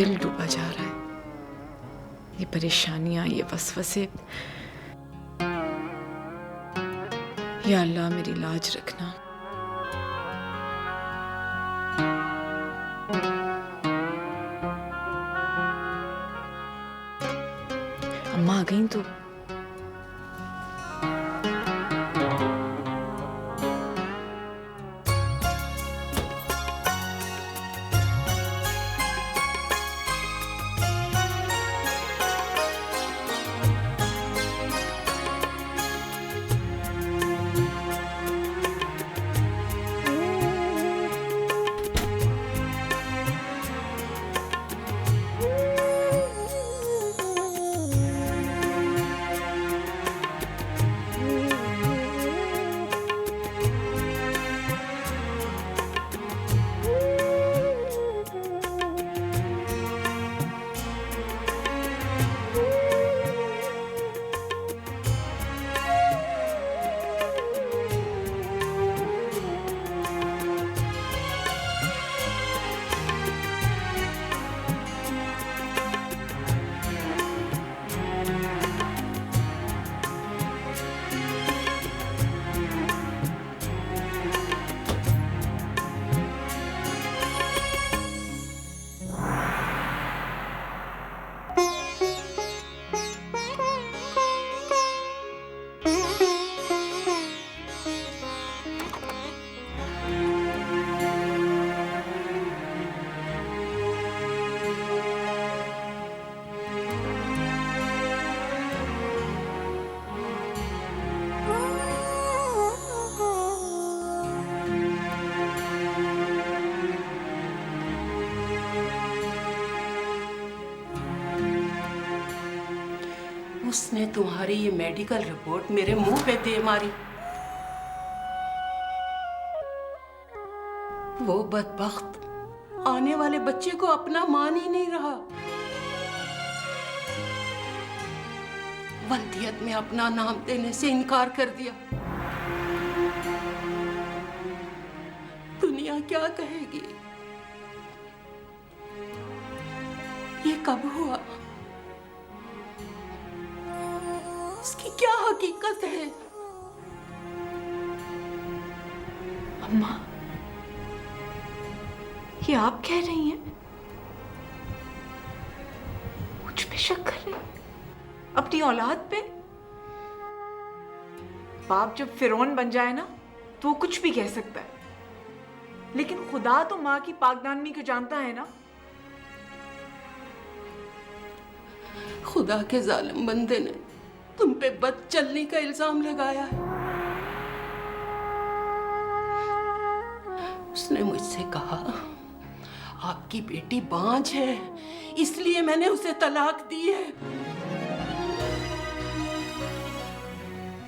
दिल डूबा जा रहा है। ये परेशानियां, ये वसवसे। या अल्लाह मेरी लाज रखना। अम्मा आ गई तो उसने तुम्हारी ये मेडिकल रिपोर्ट मेरे मुंह पे दे मारी। वो बदबख्त आने वाले बच्चे को अपना मान ही नहीं रहा। वल्दियत में अपना नाम देने से इनकार कर दिया। दुनिया क्या कहेगी? ये कब हुआ? इसकी क्या हकीकत है? अम्मा, ये आप कह रही हैं? मुझ पे शक कर रही हैं? अपनी औलाद पे? बाप जब फिरौन बन जाए ना तो वो कुछ भी कह सकता है, लेकिन खुदा तो माँ की पाकदानगी को जानता है ना। खुदा के जालिम बंदे ने तुम पे बद चलने का इल्जाम लगाया है। उसने मुझसे कहा आपकी बेटी बांझ है, इसलिए मैंने उसे तलाक दी है।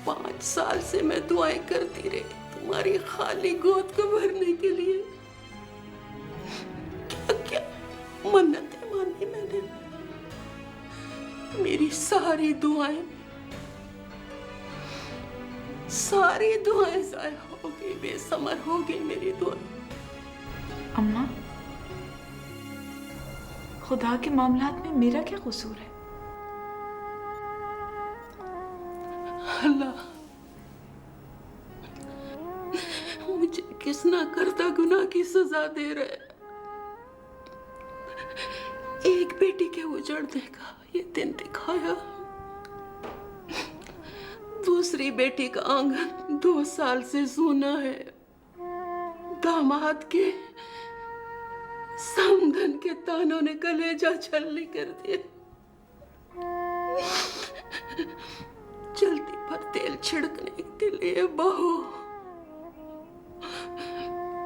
5 साल से मैं दुआएं करती रही तुम्हारी खाली गोद को भरने के लिए। क्या क्या मन्नतें मानी मैंने। मेरी सारी दुआएं ज़ाया हो गई, बेसमर हो गई मेरी दुआएं। अम्मा, खुदा के मामलात में मेरा क्या कसूर है? अल्लाह, मुझे किस ना करता गुनाह की सजा दे रहे। एक बेटी के उजड़ने का ये दिन दिखाया। दूसरी बेटी का आंगन 2 साल से सूना है। दामाद के समधन के तानों ने कलेजा छलनी कर दिया। जल्दी पर तेल छिड़कने के लिए बहू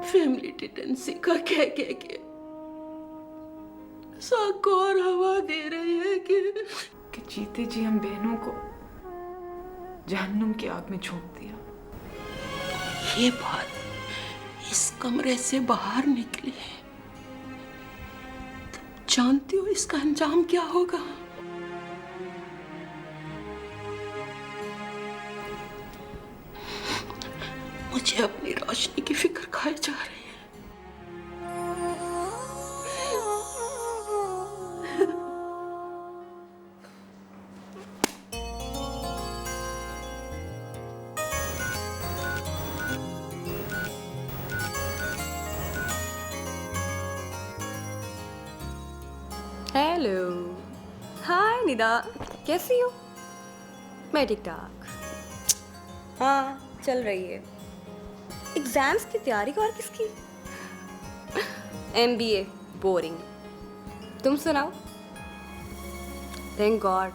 फैमिली टेंडेंसी का कह के साको और हवा दे रही है कि जीते जी हम बहनों को जहन्नुम की आग में झोंक दिया। ये बात इस कमरे से बाहर निकली है, तुम जानती हो इसका अंजाम क्या होगा? मुझे अपनी रोशनी की फिक्र खाए जा रही है। हेलो, हाय निदा, कैसी हो? मैं ठीक ठाक। हाँ, चल रही है। एग्जाम्स की तैयारी और किसकी? MBA, boring. तुम सुनाओ? थैंक गॉड,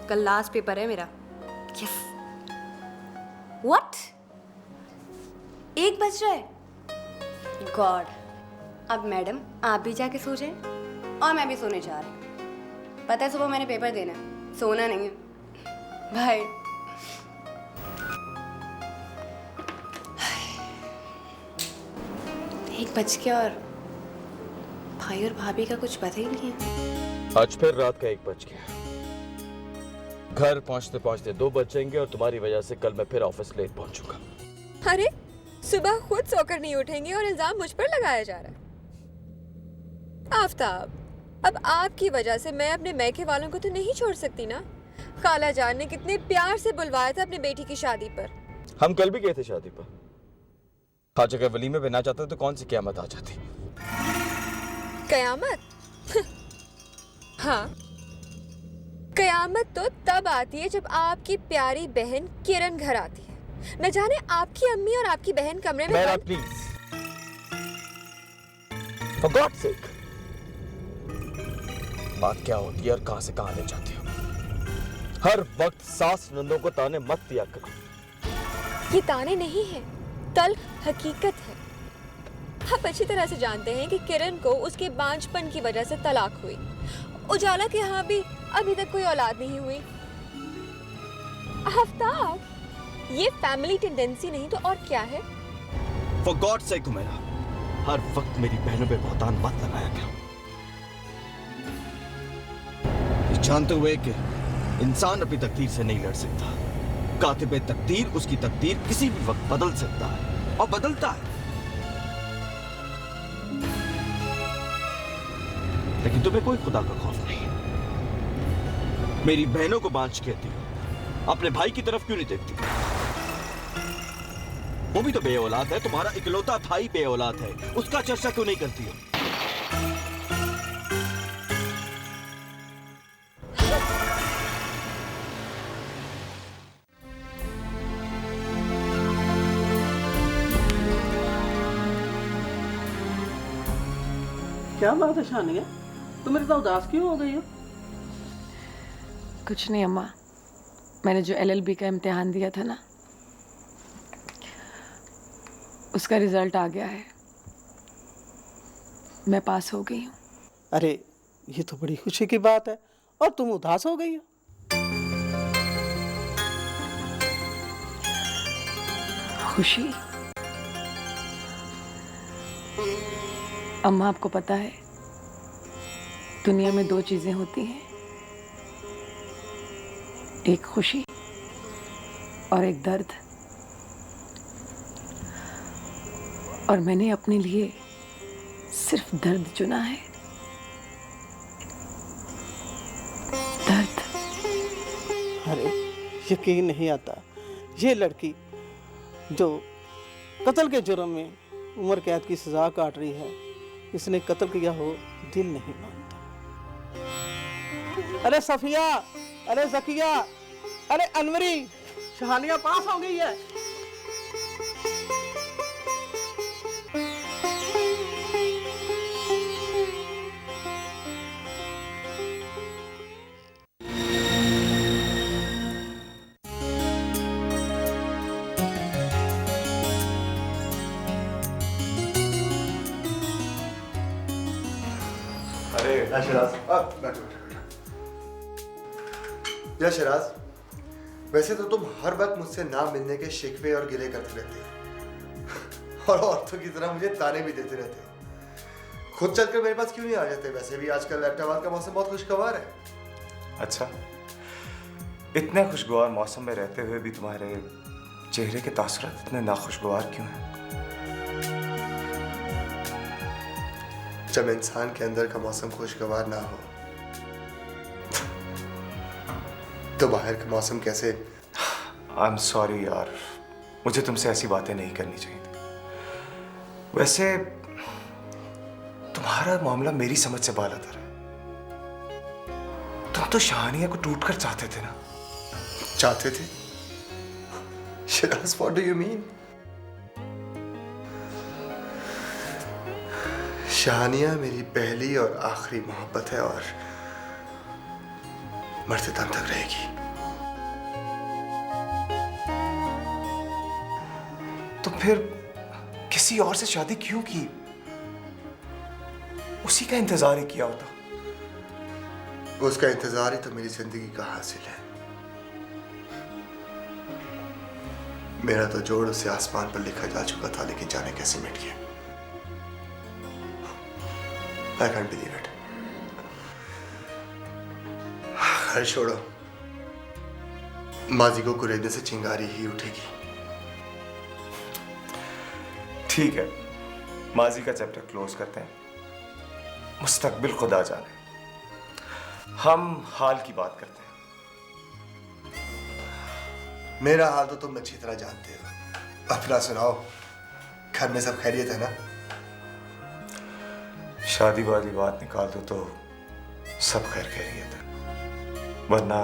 कल लास्ट पेपर है मेरा। यस। व्हाट? 1 बज रहा है। गॉड, अब मैडम आप भी जाके सो जाएं और मैं भी सोने जा रही हूँ। पता है सुबह मैंने पेपर देना है, सोना नहीं है। बाय। 1 बज गया और भाई और भाभी का कुछ पता ही नहीं है। आज फिर रात का 1 बज गया। घर पहुंचते पहुंचते 2 बज जाएंगे और तुम्हारी वजह से कल मैं फिर ऑफिस लेट पहुंचूंगा। अरे सुबह खुद सोकर नहीं उठेंगे और इल्जाम मुझ पर लगाया जा रहा है। आफताब, अब आपकी वजह से मैं अपने मैके वालों को तो नहीं छोड़ सकती ना। खाला जान ने कितने प्यार से बुलवाया था अपनी बेटी की शादी पर। हम कल भी गए थे शादी पर। आज अगर वलीमे पे ना जाते तो कौन सी क़यामत आ जाती। कयामत? हाँ, कयामत तो तब आती है जब आपकी प्यारी बहन किरण घर आती है। न जाने आपकी अम्मी और आपकी बहन कमरे में मेरा प्लीज, फॉर गॉड सेक, बात क्या होती है और कहां से कहां ले जाती हो। हर वक्त सास नंदों को ताने मत दिया करो। ये ताने नहीं है, तल्ख हकीकत है। आप अच्छी तरह से जानते हैं कि किरण को उसके बांझपन की वजह से तलाक हुई। उजाला के यहाँ भी अभी तक कोई औलाद नहीं हुई। आफ्ताब, ये फैमिली टेंडेंसी नहीं तो और क्या है? फॉर गॉड सेक तुम्हें हर वक्त मेरी बहनों पे बहुतान मत लगाया गया। ये जानते हुए कि इंसान अपनी तकदीर से नहीं लड़ सकता। कातिबे तकदीर उसकी तकदीर किसी भी वक्त बदल सकता है और बदलता है। लेकिन तुम्हें कोई खुदा का खौफ नहीं। मेरी बहनों को बांझ कहती हो, अपने भाई की तरफ क्यों नहीं देखती? वो भी तो बे औलाद है, तुम्हारा इकलौता भाई बे औलाद है, उसका चर्चा क्यों नहीं करती हो? क्या बात है शानिया, तुम इतना उदास क्यों हो गई हो? कुछ नहीं अम्मा, मैंने जो LLB का इम्तिहान दिया था ना, उसका रिजल्ट आ गया है। मैं पास हो गई हूँ। अरे ये तो बड़ी खुशी की बात है, और तुम उदास हो गई हो? खुशी? अम्मा, आपको पता है दुनिया में 2 चीजें होती हैं, एक खुशी और एक दर्द। और मैंने अपने लिए सिर्फ दर्द चुना है। दर्द। अरे यकीन नहीं आता, ये लड़की जो कत्ल के जुर्म में उम्र कैद की सजा काट रही है, इसने कत्ल किया हो दिल नहीं मानता। अरे सफिया, अरे जकिया, अरे अनवरी, शहानिया पास हो गई है। या शिराज, बैठो बैठो। या शिराज, वैसे तो तुम हर वक्त मुझसे ना मिलने के शिकवे और गिले करते रहते हो और औरतों की तरह मुझे ताने भी देते रहते हो। खुद चलकर मेरे पास क्यों नहीं आ जाते? वैसे भी आजकल हैदराबाद का मौसम बहुत खुशगवार है। अच्छा, इतने खुशगवार मौसम में रहते हुए भी तुम्हारे चेहरे के तासुरात इतने नाखुशगवार क्यों हैं? जब इंसान के अंदर का मौसम खुशगवार ना हो तो बाहर का मौसम कैसे? आई एम सॉरी यार, मुझे तुमसे ऐसी बातें नहीं करनी चाहिए थी। वैसे तुम्हारा मामला मेरी समझ से बाहर आता है। तुम तो शाहनिया को टूटकर चाहते थे ना? चाहते थे? Siraj, what do you mean? शाहनिया मेरी पहली और आखिरी मोहब्बत है और मरते दम तक रहेगी। तो फिर किसी और से शादी क्यों की? उसी का इंतजार ही किया होता। उसका इंतजार ही तो मेरी जिंदगी का हासिल है। मेरा तो जोड़ उसे आसमान पर लिखा जा चुका था, लेकिन जाने कैसे मिट गया। I can't believe it। खैर छोड़ो, माजी को कुरेदने से चिंगारी ही उठेगी। ठीक है, माजी का चैप्टर क्लोज करते हैं। मुस्तकबिल खुदा जाने, हम हाल की बात करते हैं। मेरा हाल तो तुम अच्छी तरह जानते हो। अपना सुनाओ, घर में सब खैरियत है ना? शादी वाली बात निकाल दो तो सब खैर खैरियत है, वरना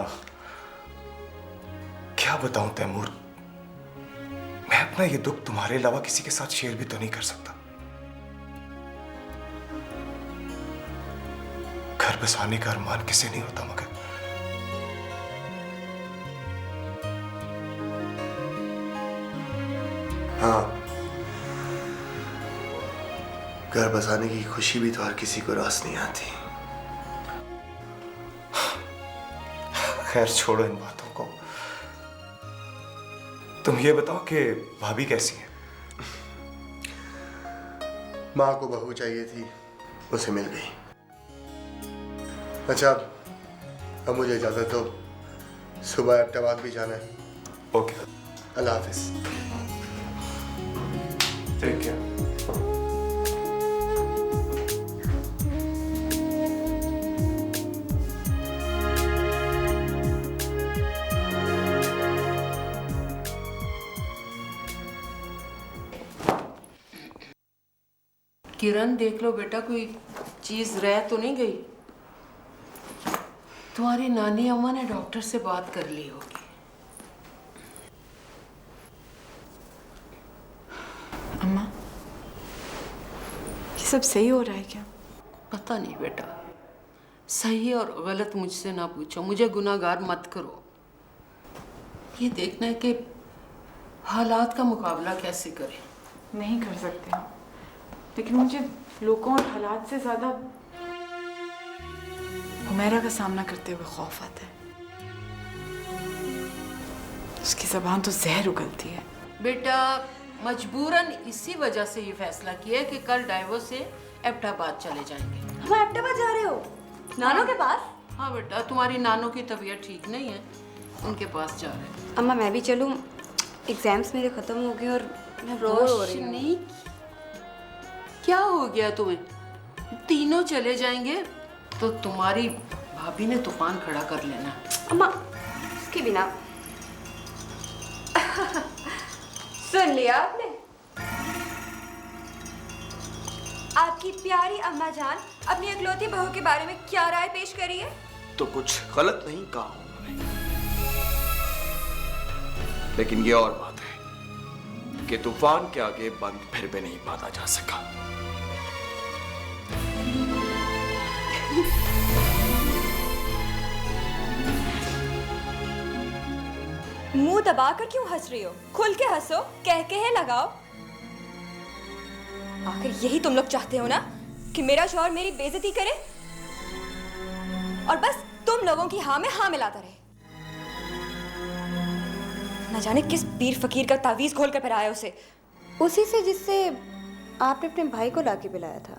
क्या बताऊं तैमूर, मैं अपना ये दुख तुम्हारे अलावा किसी के साथ शेयर भी तो नहीं कर सकता। घर बसाने का अरमान किसे नहीं होता, मगर हाँ, घर बसाने की खुशी भी तो हर किसी को रास नहीं आती। खैर छोड़ो इन बातों को। तुम ये बताओ कि भाभी कैसी है? माँ को बहू चाहिए थी, उसे मिल गई। अच्छा, अब मुझे इजाजत दो, सुबह एबटाबाद भी जाना है। ओके, अल्लाह हाफिज। Take care. किरण, देख लो बेटा, कोई चीज रह तो नहीं गई? तुम्हारी नानी अम्मा ने डॉक्टर से बात कर ली होगी। अम्मा, ये सब सही हो रहा है क्या? पता नहीं बेटा, सही और गलत मुझसे ना पूछो, मुझे गुनाहगार मत करो। ये देखना है कि हालात का मुकाबला कैसे करें। नहीं कर सकते, लेकिन मुझे लोगों और हालात से ज्यादा हुमैरा का सामना करते हुए खौफ आता है। उसकी जबान तो जहर उगलती है। बेटा, मजबूरन इसी वजह से ये फैसला किया है कि कल डाइवोर्स से एबटाबाद चले जाएंगे। तुम एबटाबाद जा रहे हो? नानो के पास? हाँ बेटा, तुम्हारी नानो की तबीयत ठीक नहीं है, उनके पास जा रहे हैं। अम्मा मैं भी चलूं? एग्जाम्स मेरे खत्म हो गए और मैं बोर हो रही हूँ। रोशनी, क्या हो गया तुम्हें? तीनों चले जाएंगे तो तुम्हारी भाभी ने तूफान खड़ा कर लेना। अम्मा उसके बिना सुन लिया आपने? आपकी प्यारी अम्मा जान अपनी इकलौती बहू के बारे में क्या राय पेश करी है? तो कुछ गलत नहीं कहा उन्होंने, लेकिन ये और बात है कि तूफान के आगे बंद फिर भी नहीं बांधा जा सका। मुंह दबाकर क्यों हंस रही हो? खुल के हंसो, कह के लगाओ। आखिर यही तुम लोग चाहते हो ना, कि मेरा शौहर मेरी बेइज्जती करे और बस तुम लोगों की हाँ में हाँ मिलाता रहे। न जाने किस पीर फकीर का तावीज खोल कर पहनाया उसे। उसी से जिससे आपने अपने भाई को लाके पिलाया था।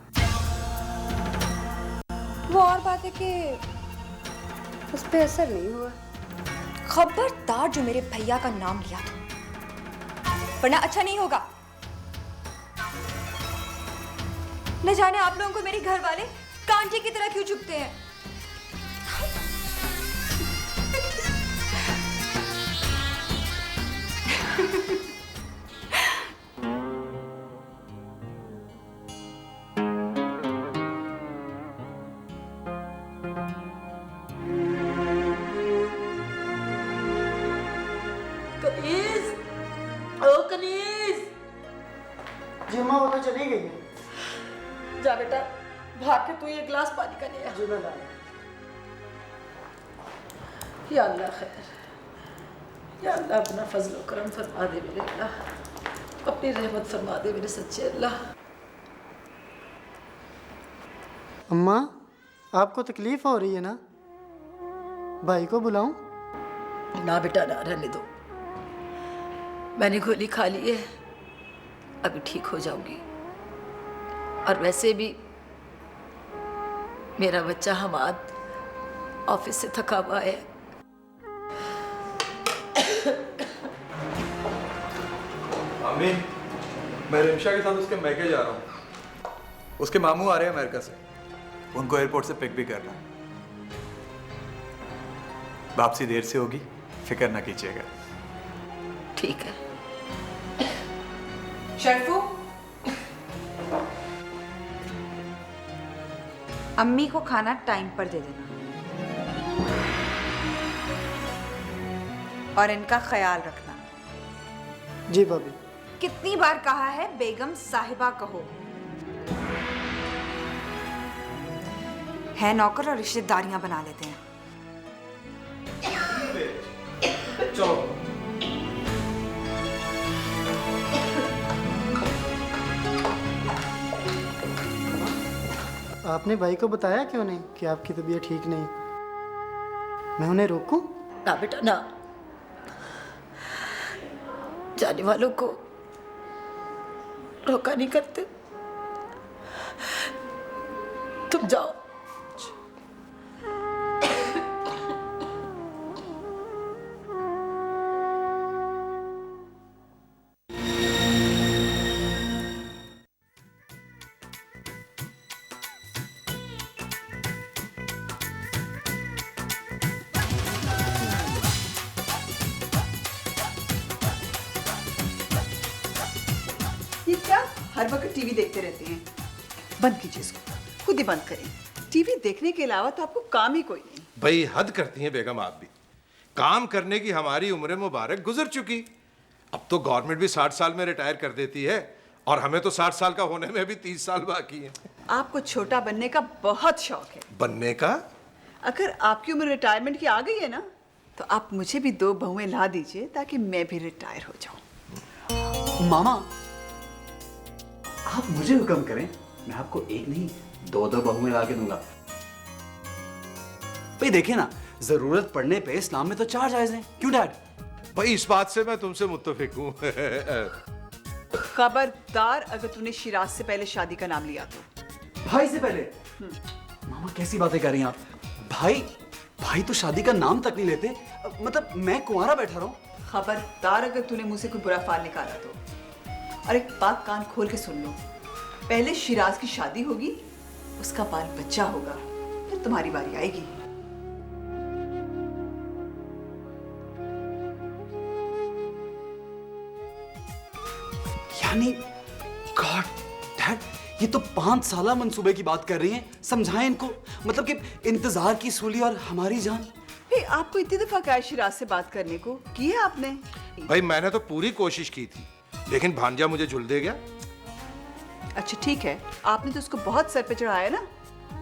वो और बात है कि उस पर असर नहीं हुआ। खबरदार जो मेरे भैया का नाम लिया तो, वरना अच्छा नहीं होगा। न जाने आप लोगों को मेरे घर वाले कांटे की तरह क्यों चुभते हैं। जा बेटा, भाग के तू ये गिलास पानी का ले आ। जी मैं ला रहा हूं। या अल्लाह खैर, या अल्लाह अपना फजल व करम फरमा दे मेरे अल्लाह, अपनी रहमत फरमा दे मेरे सच्चे अल्लाह। अम्मा, आपको तकलीफ हो रही है ना? भाई को बुलाऊं? ना बेटा ना, रहने दो, मैंने गोली खा ली है, अभी ठीक हो जाऊंगी। और वैसे भी मेरा बच्चा हमाद ऑफिस से थका हुआ है। अम्मी, मैं रिमशा के साथ उसके मैके जा रहा हूँ। उसके मामू आ रहे हैं अमेरिका से, उनको एयरपोर्ट से पिक भी करना है। वापसी देर से होगी, फिक्र ना कीजिएगा। ठीक है। शर्फू, अम्मी को खाना टाइम पर दे देना और इनका ख्याल रखना। जी भाभी। कितनी बार कहा है बेगम साहिबा कहो। है नौकर और रिश्तेदारियां बना लेते हैं। चलो। आपने भाई को बताया क्यों नहीं कि आपकी तबीयत ठीक नहीं? मैं उन्हें रोकूं? ना बेटा ना, जाने वालों को रोका नहीं करते। तुम जाओ। ये क्या हर वक्त टीवी देखते रहते हैं? बंद कीजिए इसको, खुद ही बंद करें। टीवी देखने के अलावा तो आपको काम ही कोई नहीं। भाई हद करती हैं बेगम आप भी। काम करने की हमारी उम्र मुबारक गुजर चुकी। अब तो गवर्नमेंट भी 60 साल में रिटायर कर देती है और हमें तो 60 साल का होने में भी 30 साल बाकी है। आपको छोटा बनने का बहुत शौक है। बनने का? अगर आपकी उम्र रिटायरमेंट की आ गई है ना, तो आप मुझे भी 2 बहुएं ला दीजिए ताकि मैं भी रिटायर हो जाऊं। मामा, आप मुझे हुक्म करें, मैं आपको एक नहीं 2 बहुएं ला के दूंगा। भाई देखिए ना, जरूरत पड़ने पे इस्लाम में तो 4 जायज हैं। क्यों डैड? भाई इस बात से मैं तुमसे मुत्तफिक हूँ। खबरदार अगर तूने शिराज से पहले शादी का नाम लिया तो। भाई से पहले? मामा कैसी बातें कर रही हैं आप? भाई तो शादी का नाम तक नहीं लेते। मतलब मैं कुंवारा बैठा रहा हूँ। खबरदार अगर तूने मुंह से कोई बुरा फाल निकाला तो। और एक बात कान खोल के सुन लो, पहले शिराज की शादी होगी, उसका बाल बच्चा होगा, फिर तुम्हारी बारी आएगी। यानी गॉड डैड, ये तो 5 साला मंसूबे की बात कर रही हैं। समझाएं इनको, मतलब कि इंतजार की सूली और हमारी जान। आपको इतनी दफा कहा शिराज से बात करने को, की है आपने? भाई मैंने तो पूरी कोशिश की थी, लेकिन भांजा मुझे झुल दे गया। अच्छा ठीक है, आपने तो उसको बहुत सर पे चढ़ाया ना,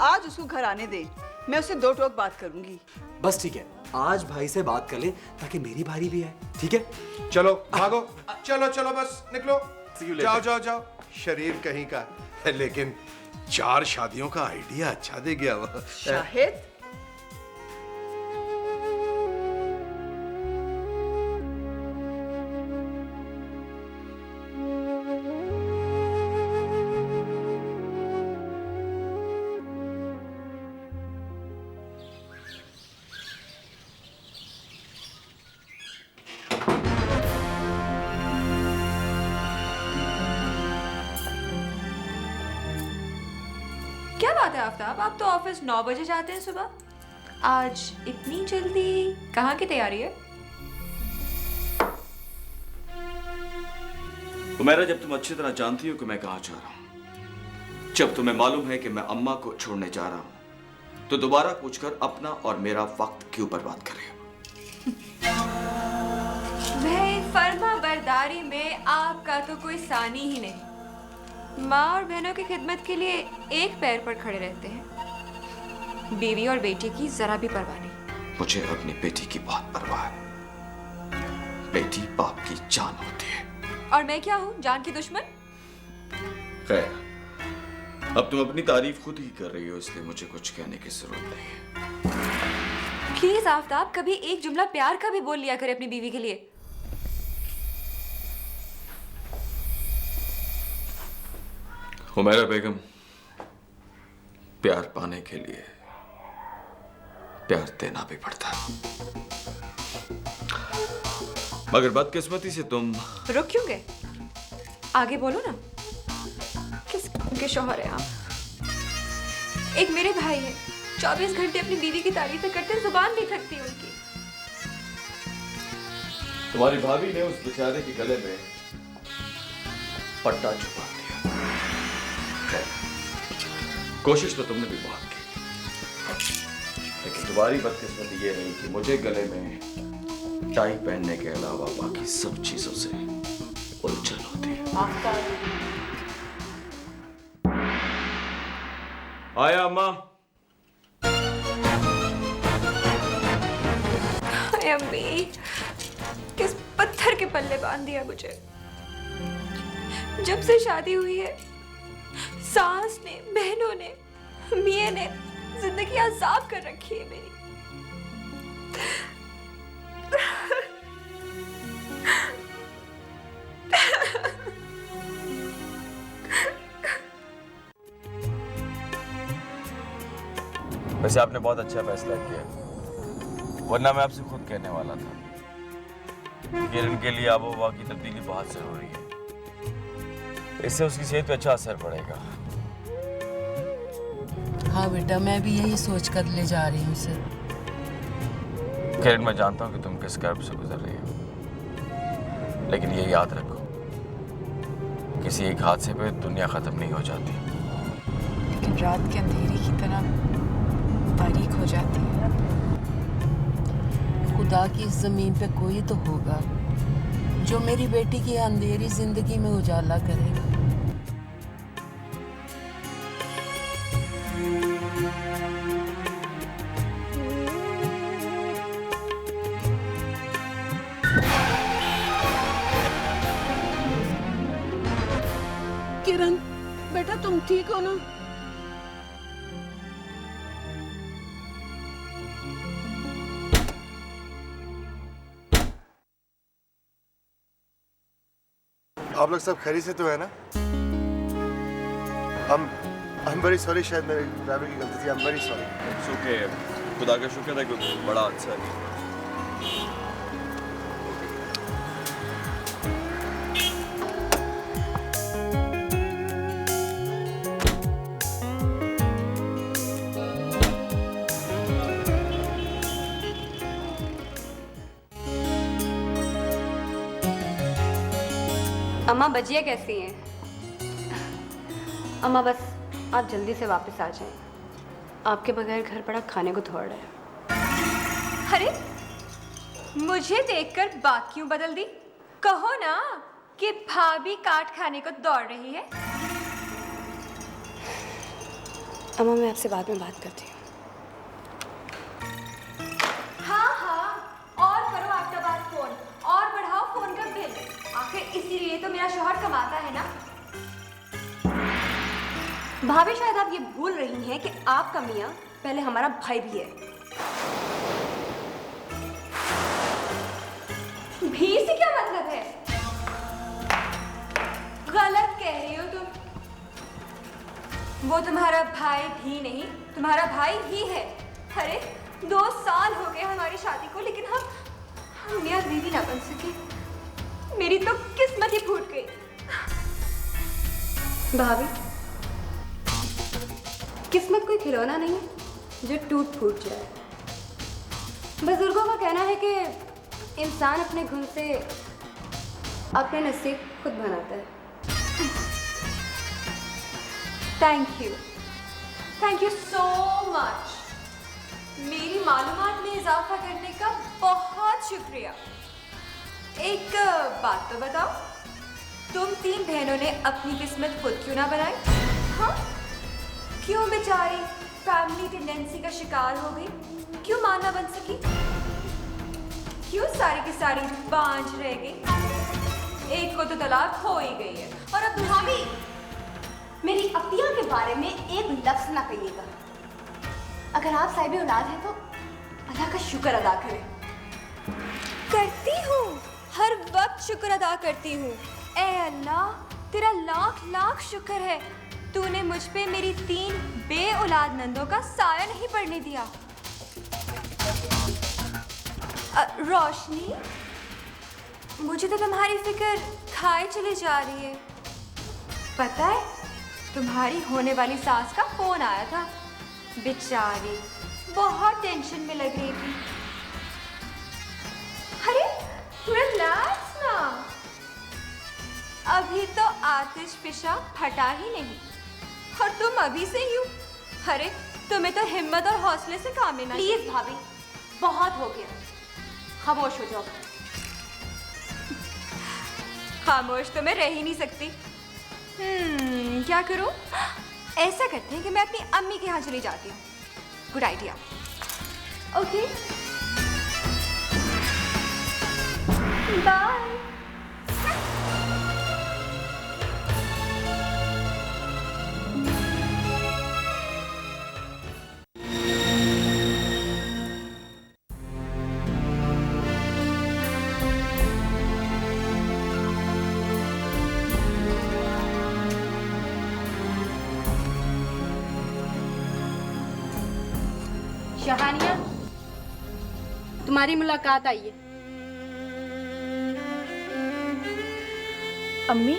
आज उसको घर आने दे, मैं उससे 2 टोक बात करूंगी। बस ठीक है, आज भाई से बात कर ले ताकि मेरी बारी भी है। ठीक है, चलो भागो, चलो बस निकलो, जाओ। शरीर कहीं का, लेकिन 4 शादियों का आइडिया अच्छा दे गया वो। शाहिद, क्या बात है आफ्ताब, आप तो ऑफिस 9 बजे जाते हैं सुबह, आज इतनी जल्दी कहाँ की तैयारी है? उमैरा, जब तुम अच्छी तरह जानती हो कि मैं कहाँ जा रहा हूँ, जब तुम्हें मालूम है कि मैं अम्मा को छोड़ने जा रहा हूँ, तो दोबारा पूछकर अपना और मेरा वक्त क्यों बर्बाद करें? भाई फर्मा बरदारी में आपका तो कोई सानी ही नहीं। माँ और बहनों की खिदमत के लिए एक पैर पर खड़े रहते हैं। बीवी और बेटी की जरा भी परवाह नहीं। मुझे अपनी बेटी की बहुत परवाह है। बेटी बाप की जान होती है। और मैं क्या हूँ, जान की दुश्मन? खैर, अब तुम अपनी तारीफ खुद ही कर रही हो, इसलिए मुझे कुछ कहने की जरूरत नहीं है। प्लीज आफ्ताब, कभी एक जुमला प्यार का भी बोल लिया करे अपनी बीवी के लिए। हुमैरा बेगम, प्यार पाने के लिए प्यार देना भी पड़ता है, मगर बदकिस्मती से तुम रुक क्यों गए? आगे बोलो ना। किस के शौहर है आप? एक मेरे भाई है, 24 घंटे अपनी बीवी की तारीफें करते, जुबान नहीं थकती उनकी। तुम्हारी भाभी ने उस बेचारे के गले में पट्टा छुपा दिया। कोशिश तो तुमने भी बहुत की, लेकिन तुम्हारी बदकिस्मती ये रही कि मुझे गले में टाई पहनने के अलावा बाकी सब चीजों से उलझन होती है। आया अम्मा। अम्मी, किस पत्थर के पल्ले बांध दिया मुझे। जब से शादी हुई है, सास ने, बहनों ने, मियां ने जिंदगी आजाब कर रखी है मेरी। वैसे आपने बहुत अच्छा फैसला किया, वरना मैं आपसे खुद कहने वाला था। किरण के लिए आबोहवा की तब्दीली बहुत जरूरी है, इससे उसकी सेहत पे अच्छा असर पड़ेगा। हाँ बेटा, मैं भी यही सोच कर ले जा रही हूँ उसे। किरण, मैं जानता हूँ कि तुम किस कर्ब से गुजर रही हो, लेकिन ये याद रखो, किसी एक हादसे पे दुनिया खत्म नहीं हो जाती, लेकिन रात के अंधेरे की तरह तारीख हो जाती है। खुदा की इस जमीन पे कोई तो होगा जो मेरी बेटी की अंधेरी जिंदगी में उजाला करेगा। किरण, बेटा तुम ठीक हो ना? आप लोग सब खैरियत से तो है ना? I'm very sorry, शायद मेरे ड्राइवर की गलती थी। I'm very sorry। सुखे, खुदा का शुक्र है कि बड़ा अच्छा है। अम्मा, बजिया कैसी हैं? अम्मा बस आप जल्दी से वापस आ जाएं। आपके बगैर घर बड़ा खाने को थोड़ा है। अरे, मुझे देखकर बात क्यों बदल दी? कहो ना कि भाभी काट खाने को दौड़ रही है। अम्मा, मैं आपसे बाद में बात करती हूँ। हाँ हाँ, और करो आपका बात फोन, और बढ़ाओ फोन का बिल। आखिर इसीलिए तो मेरा शौहर कमाता है ना। भाभी, शायद आप ये भूल रही हैं कि आपका मियाँ पहले हमारा भाई भी है। भी से क्या मतलब है? गलत कह रही हो तुम। वो तुम्हारा भाई भी नहीं, तुम्हारा भाई ही है। अरे 2 साल हो गए हमारी शादी को, लेकिन हम मियाँ बीवी ना बन सके। मेरी तो किस्मत ही फूट गई। भाभी, किस्मत कोई खिलौना नहीं है जो टूट फूट जाए। बुजुर्गों का कहना है कि इंसान अपने गुण से अपने नसीब खुद बनाता है। Thank you so much. मेरी मालूमात में इजाफा करने का बहुत शुक्रिया। एक बात तो बताओ, तुम 3 बहनों ने अपनी किस्मत खुद क्यों ना बनाई? हाँ? क्यों बेचारी फैमिली टेंडेंसी का शिकार हो गई? क्यों मां ना बन सकी? क्यों सारी की सारी बांझ रह गई? एक को तो तलाक हो ही गई है और अब भाभी, मेरी अतिया के बारे में एक लफ्ज ना कहिएगा। अगर आप साहिब औलाद हैं तो अल्लाह का शुक्र अदा करें। करती हूँ, हर वक्त शुक्र अदा करती हूँ। ए अल्लाह, तेरा लाख लाख शुक्र है, तूने मुझ पे मेरी 3 बे-औलाद नंदों का साया नहीं पड़ने दिया। रोशनी, मुझे तो तुम्हारी फिक्र खाए चली जा रही है। पता है, तुम्हारी होने वाली सास का फोन आया था, बेचारी बहुत टेंशन में लग रही थी। अरे रिलैक्स ना, अभी तो आतिश पिशा फटा ही नहीं और तुम अभी से यूं। अरे तुम्हें तो हिम्मत और हौसले से काम लेना। प्लीज भाभी, बहुत हो गया, खामोश हो जाओ। खामोश तो मैं रह ही नहीं सकती। क्या करूं? ऐसा करते हैं कि मैं अपनी अम्मी के यहाँ चली जाती हूँ। Good idea. Okay, bye. Shahaniya, तुम्हारी मुलाकात आई है। अम्मी,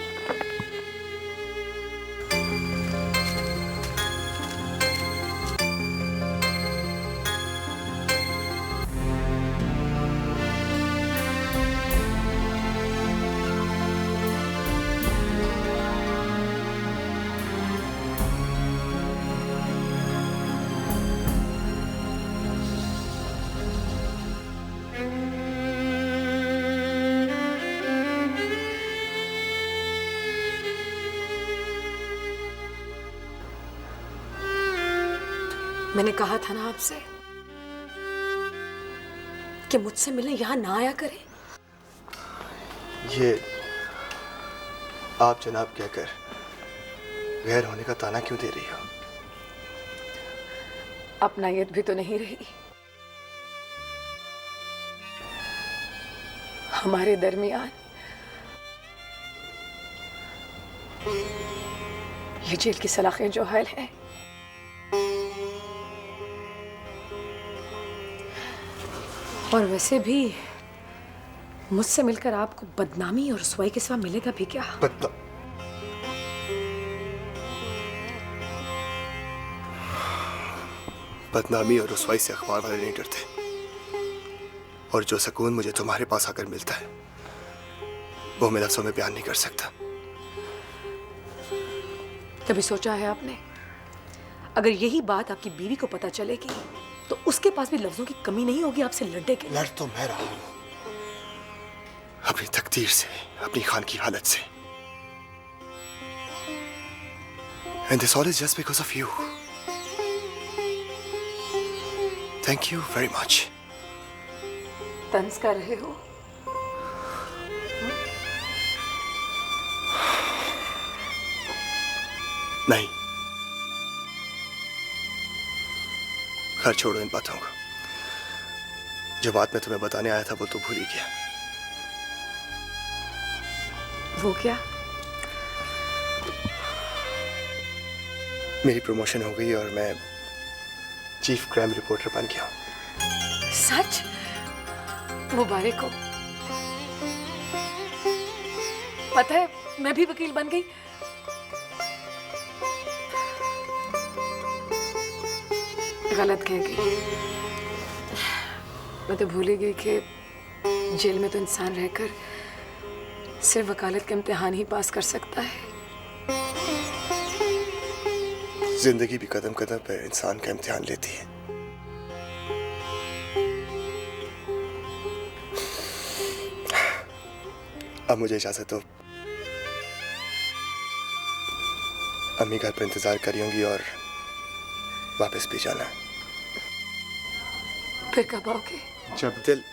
मैंने कहा था ना आपसे कि मुझसे मिलने यहां ना आया करें। ये आप जनाब कहकर गैर होने का ताना क्यों दे रही हो? अपनायत भी तो नहीं रही हमारे दरमियान। ये जेल की सलाखें जो हाल है, और वैसे भी मुझसे मिलकर आपको बदनामी और रुसवाई के सिवा मिलेगा भी क्या? बदनामी और रुसवाई से अखबार वाले नहीं डरते, और जो सुकून मुझे तुम्हारे पास आकर मिलता है वो मैं लफ्ज़ों में बयान नहीं कर सकता। कभी सोचा है आपने, अगर यही बात आपकी बीवी को पता चलेगी तो उसके पास भी लफ्जों की कमी नहीं होगी आपसे लड़ने के लिए? लड़ तो मैं रहा हूं, अपनी तकदीर से, अपनी खान की हालत से। And this all is just because of you. Thank you very much. तंज कर रहे हो? नहीं, घर छोड़ो इन बातों को। जो बात मैं तुम्हें बताने आया था वो तो भूल ही गया। वो क्या? मेरी प्रमोशन हो गई और मैं चीफ क्राइम रिपोर्टर बन गया। सच? मुबारक हो। पता है, मैं भी वकील बन गई। गलत कह गई। मैं तो भूल ही गई कि जेल में तो इंसान रहकर सिर्फ वकालत के इम्तिहान ही पास कर सकता है। जिंदगी भी कदम कदम पर इंसान का इम्तिहान लेती है। अब मुझे इजाजत दो, अम्मी घर पर इंतजार करी होंगी और वापस भी जाना है। फिर कब आओगे? जब दिल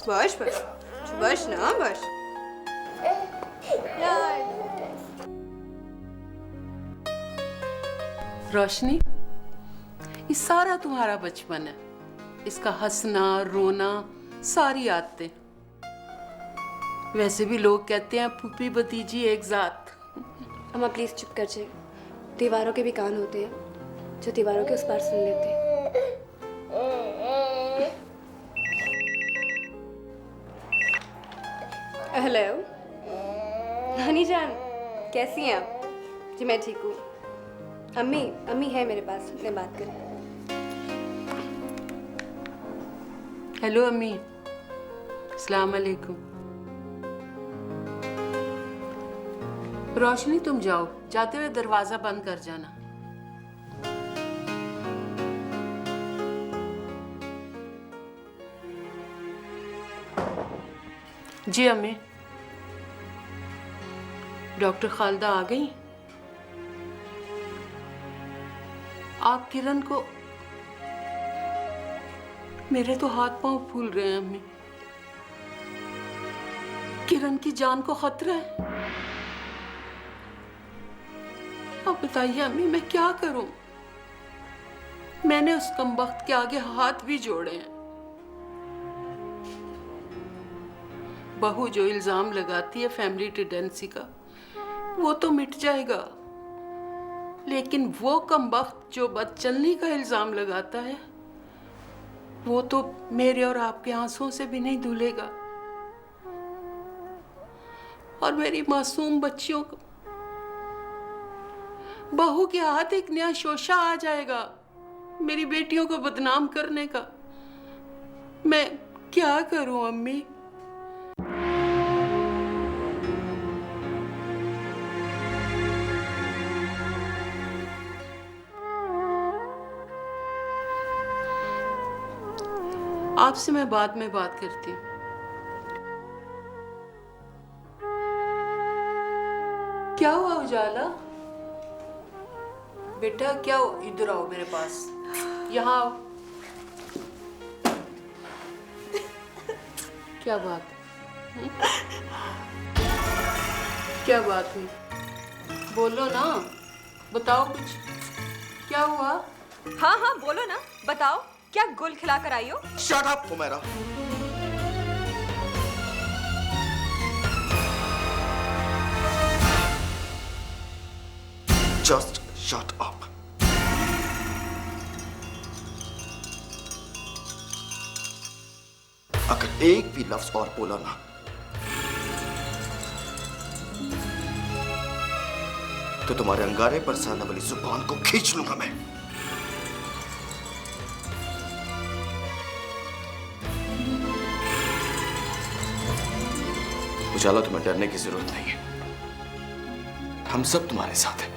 बस बस बस ना बस। रोशनी, ये सारा तुम्हारा बचपन है, इसका हंसना रोना सारी आदतें। वैसे भी लोग कहते हैं फूफी भतीजी एक जात। अम्मा प्लीज चुप कर जाए, दीवारों के भी कान होते हैं जो दीवारों के उस पार सुन लेते हैं। हेलो हनी जान, कैसी हैं आप? जी मैं ठीक हूँ। अम्मी है मेरे पास, मैं बात करें। हेलो अम्मी, अस्सलाम वालेकुम। रोशनी तुम जाओ, जाते हुए दरवाजा बंद कर जाना। जी अम्मी। डॉक्टर खालिदा आ गई? आप किरण को, मेरे तो हाथ पांव फूल रहे हैं अम्मी। किरण की जान को खतरा है। अब बताइए अम्मी, मैं क्या करूं? मैंने उस कमबख्त के आगे हाथ भी जोड़े हैं। बहू जो इल्जाम लगाती है फैमिली टेंडेंसी का, वो तो मिट जाएगा, लेकिन वो कमबख्त जो बदचलनी का इल्जाम लगाता है, वो तो मेरे और आपके आंसुओं से भी नहीं धुलेगा। और मेरी मासूम बच्चियों को, बहू के हाथ एक नया शोशा आ जाएगा मेरी बेटियों को बदनाम करने का। मैं क्या करूं अम्मी? आपसे मैं बाद में बात करती हूँ। क्या हुआ उजाला? बेटा क्या हो? इधर आओ मेरे पास, यहाँ आओ। क्या बात? क्या बात हुई? बोलो ना, बताओ कुछ। क्या हुआ? हाँ हाँ बोलो ना, बताओ क्या गुल खिला कर आई हो? Shut up Humaira. Just shut up. अगर एक भी लफ्ज और बोला ना, तो तुम्हारे अंगारे पर साने वाली जुबान को खींच लूंगा मैं। उजाला, तुम्हें डरने की जरूरत नहीं है, हम सब तुम्हारे साथ हैं।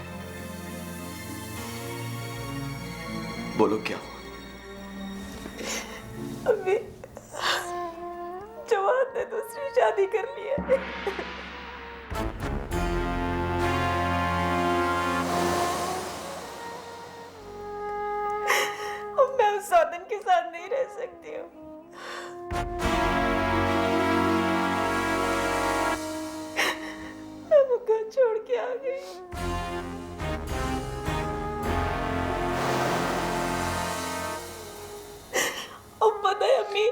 बोलो क्या हुआ? अभी जवान ने दूसरी शादी कर ली है। अब मैं उस सौतन के साथ नहीं रह सकती हूँ। मैं वो घर छोड़ के आ गई। अब पता है अम्मी,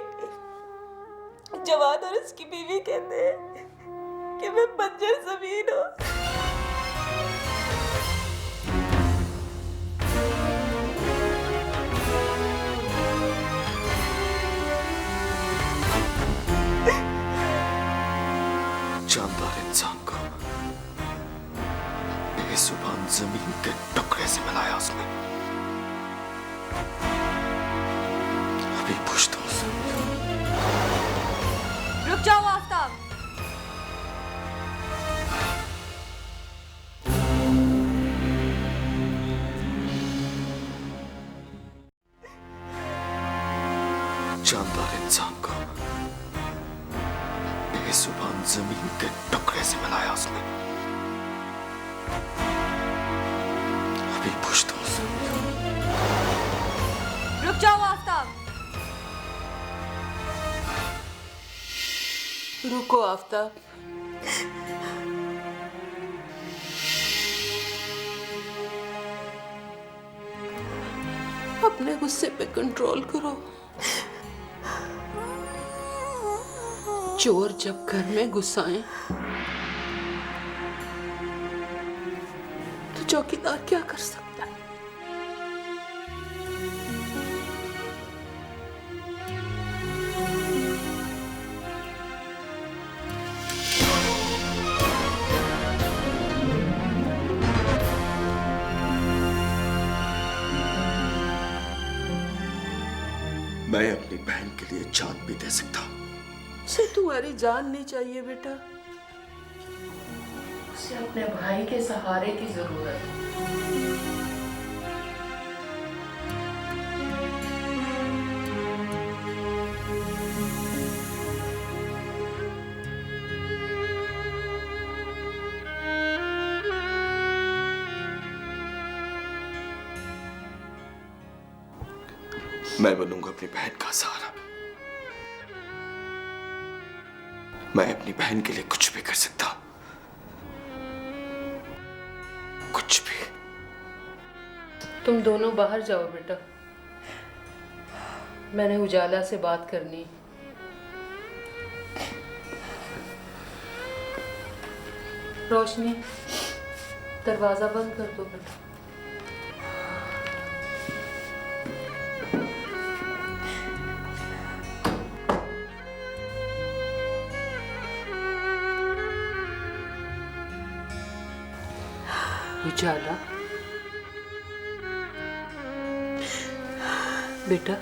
जवान और उसकी बीवी कहते हैं कि मैं बंजर जमीन हूँ। जानदार इंसान को बेजुबान जमीन के टुकड़े से मिलाया उसने। अभी पूछता हूँ उससे। रुक जाओ आफ्ताब। जानदार इंसान को बेजुबान जमीन के टुकड़े से मिलाया उसने। अभी पूछता हूँ उससे। रुक जाओ आफ्ताब। रुको आफ्ताब। अपने गुस्से पे कंट्रोल करो। चोर जब घर में घुसाएं तो चौकीदार क्या कर सकता है? मैं अपनी बहन के लिए जान भी दे सकता हूँ। उसे तुम्हारी जान नहीं चाहिए बेटा। उसे अपने भाई के सहारे की जरूरत है। मैं बनूंगा अपनी बहन का सहारा। मैं अपनी बहन के लिए कुछ भी कर सकता हूं, कुछ भी। तुम दोनों बाहर जाओ बेटा, मैंने उजाला से बात करनी। रोशनी, दरवाजा बंद कर दो बेटा। उजाला बेटा,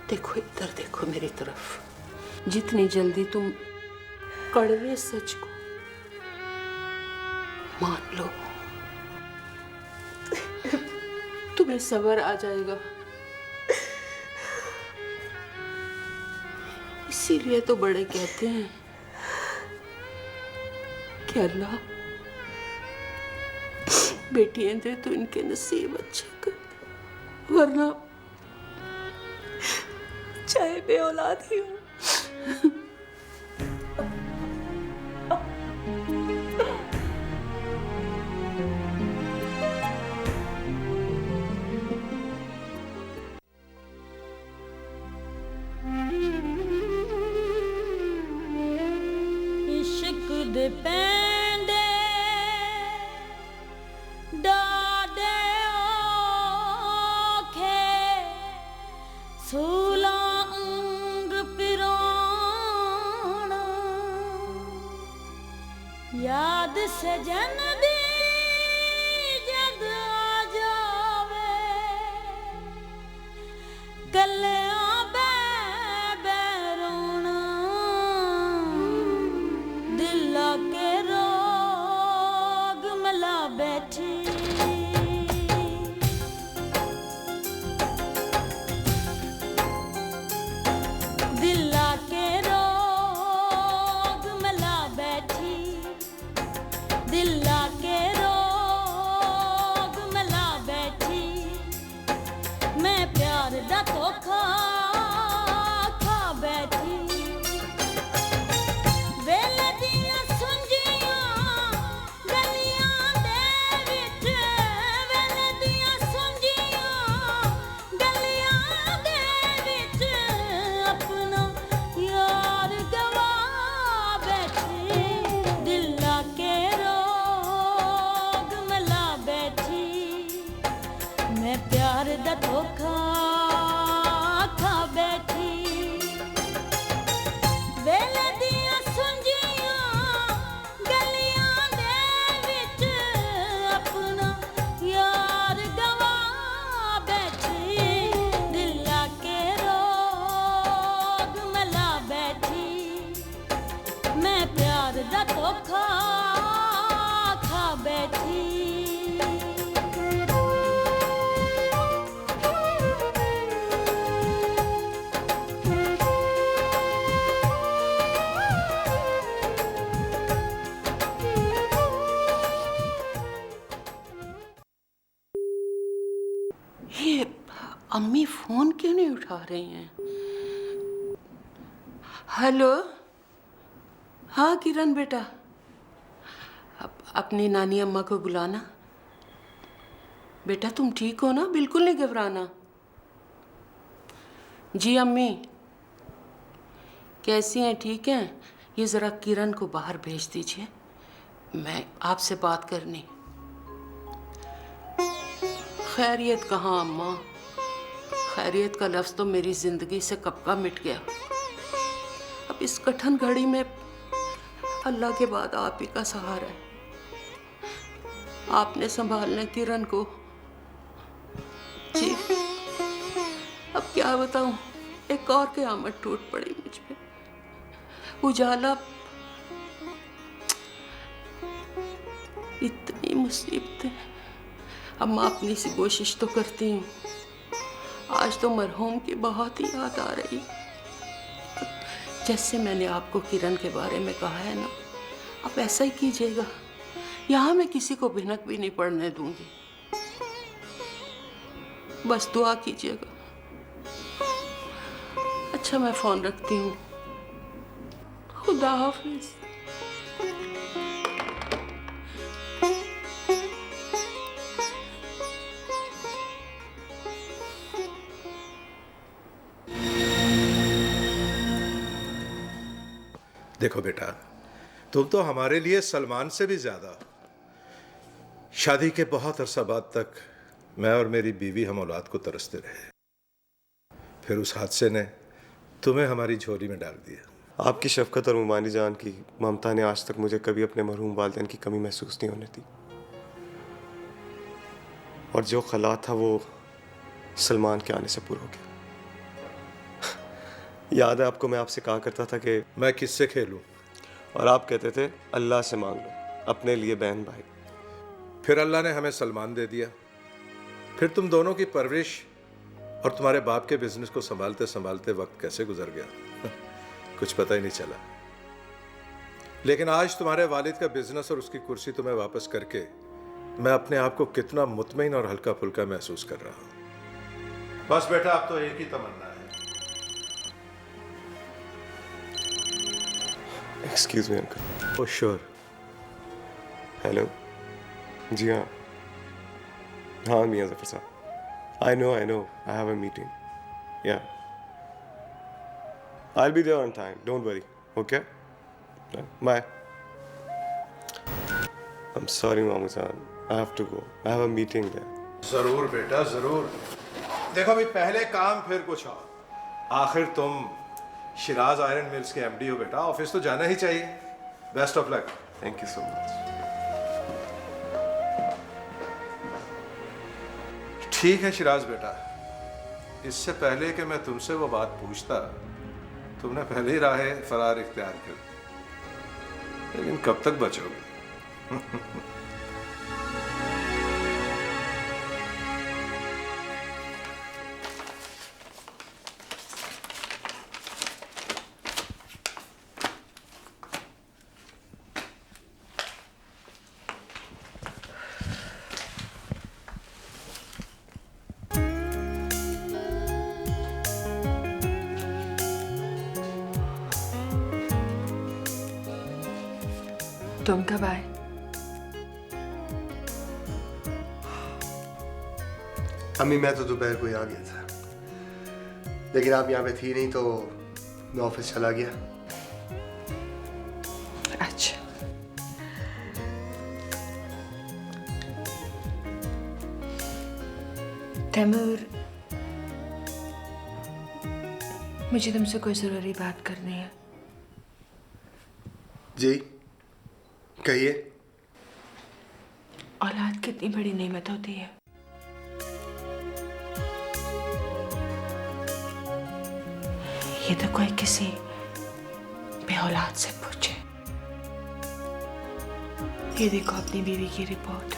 देखो इधर देखो मेरी तरफ। जितनी जल्दी तुम कड़वे सच को मान लो, तुम्हें सब्र आ जाएगा। इसीलिए तो बड़े कहते हैं कि अल्लाह बेटियां दे तो इनके नसीब अच्छे कर, वरना चाहे बे औलाद ही हो। इश्क दे पैंडे डाडे ओखे सूला अंग पिराना, याद सजन दी जद आ जावे, कलियां बे रोना, दिल के रोग मला बैठी। धोखा खा बैठी। ये अम्मी फोन क्यों नहीं उठा रही हैं? हेलो, हाँ किरण बेटा, अपनी नानी अम्मा को बुलाना। बेटा तुम ठीक हो ना? बिल्कुल नहीं घबराना। जी अम्मी कैसी हैं? ठीक हैं? ये ज़रा किरण को बाहर भेज दीजिए, मैं आपसे बात करनी। खैरियत कहाँ अम्मा, खैरियत का लफ्ज़ तो मेरी ज़िंदगी से कब का मिट गया। अब इस कठिन घड़ी में अल्लाह के बाद आप ही का सहारा है। आपने संभालना किरण को। जी अब क्या बताऊं, एक और क़यामत टूट पड़ी मुझ पे। उजाला, इतनी मुसीबतें। अब मैं अपनी सी कोशिश तो करती हूँ। आज तो मरहूम की बहुत ही याद आ रही। जैसे मैंने आपको किरण के बारे में कहा है ना, आप ऐसा ही कीजिएगा। यहाँ मैं किसी को भिनक भी नहीं पड़ने दूंगी। बस दुआ कीजिएगा। अच्छा मैं फोन रखती हूँ। खुदा हाफिज। देखो बेटा, तुम तो हमारे लिए सलमान से भी ज्यादा। शादी के बहुत अरसा बाद तक मैं और मेरी बीवी हम औलाद को तरसते रहे। फिर उस हादसे ने तुम्हें हमारी झोली में डाल दिया। आपकी शफकत और मुमानी जान की ममता ने आज तक मुझे कभी अपने मरहूम वालिदैन की कमी महसूस नहीं होने दी। और जो खला था वो सलमान के आने से पूरा हो गया। याद है आपको, मैं आपसे कहा करता था कि मैं किससे खेलूं, और आप कहते थे अल्लाह से मांग लो, अपने लिए बहन भाई। फिर अल्लाह ने हमें सलमान दे दिया। फिर तुम दोनों की परवरिश और तुम्हारे बाप के बिजनेस को संभालते संभालते वक्त कैसे गुजर गया कुछ पता ही नहीं चला। लेकिन आज तुम्हारे वालिद का बिजनेस और उसकी कुर्सी तुम्हें वापस करके मैं अपने आप को कितना मुतमईन और हल्का फुल्का महसूस कर रहा हूं। बस बेटा अब तो एक ही तमन्ना है। Excuse me uncle. Oh sure. Hello, जी हाँ, हाँ मियाँ जफर साहब। I know, I have a meeting. Yeah. I'll be there on time, don't worry, okay? Bye. I'm sorry Mamu-san, I have to go. I have a meeting there. जरूर बेटा जरूर। देखो अभी पहले काम फिर कुछ और। आखिर तुम शिराज आयरन मिल्स के एमडी हो बेटा, ऑफिस तो जाना ही चाहिए। Best of luck. Thank you so much. ठीक है शिराज बेटा, इससे पहले कि मैं तुमसे वो बात पूछता तुमने पहले ही राह फरार इख्तियार कर ली। लेकिन कब तक बचोगे? तुम कब आए? अम्मी मैं तो दोपहर को ही आ गया था, लेकिन आप यहाँ पे थी नहीं तो मैं ऑफिस चला गया। अच्छा। तैमूर, मुझे तुमसे कोई जरूरी बात करनी है। जी कहिए। औलाद कितनी बड़ी नेमत होती है। ये तो कोई किसी बे औलाद से पूछे। ये देखो अपनी बीवी की रिपोर्ट।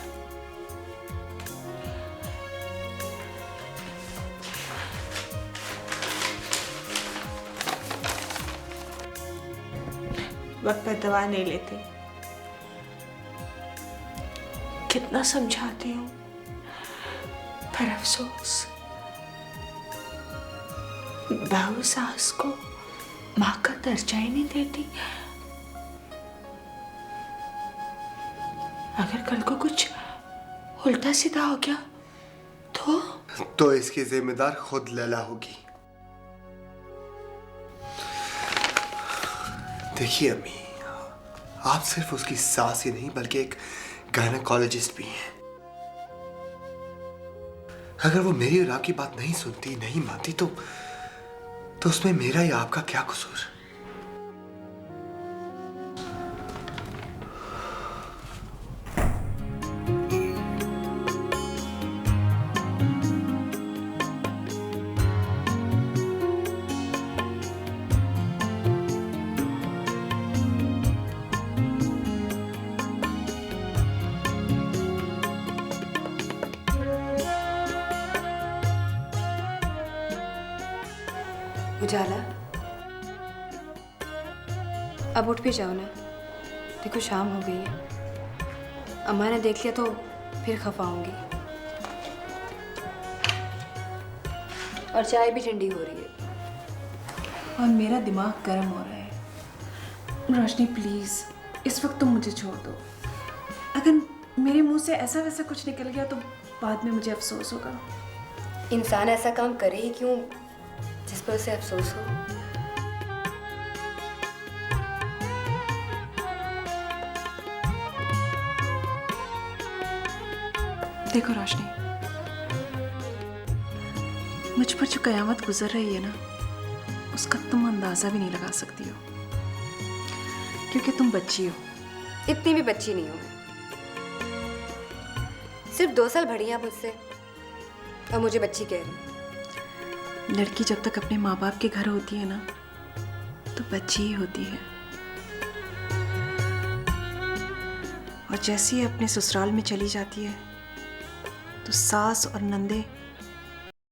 वक्त पर दवा नहीं लेते, कितना समझाती हूँ पर अफसोस, बहू सास को माँ का दर्जा ही नहीं देती। अगर कल को कुछ उल्टा सीधा हो गया तो इसकी जिम्मेदार खुद लैला होगी। देखिए अम्मी, आप सिर्फ उसकी सास ही नहीं बल्कि एक गायनेकोलॉजिस्ट भी हैं। अगर वो मेरी और आपकी बात नहीं सुनती, नहीं मानती तो उसमें मेरा या आपका क्या कसूर? उजाला, अब उठ भी जाओ ना, देखो शाम हो गई है। अम्मा ने देख लिया तो फिर खफा होंगी। और चाय भी ठंडी हो रही है। और मेरा दिमाग गर्म हो रहा है। रोशनी प्लीज, इस वक्त तुम मुझे छोड़ दो। अगर मेरे मुंह से ऐसा वैसा कुछ निकल गया तो बाद में मुझे अफसोस होगा। इंसान ऐसा काम करे ही क्यों जिस पर उसे अफसोस हो। देखो रोशनी, मुझ पर जो कयामत गुजर रही है ना, उसका तुम अंदाजा भी नहीं लगा सकती हो, क्योंकि तुम बच्ची हो। इतनी भी बच्ची नहीं हो मैं। सिर्फ 2 साल बड़ी हैं मुझसे और मुझे बच्ची कह रही। लड़की जब तक अपने माँ बाप के घर होती है ना, तो बच्ची ही होती है। और जैसे ही अपने ससुराल में चली जाती है तो सास और नंदे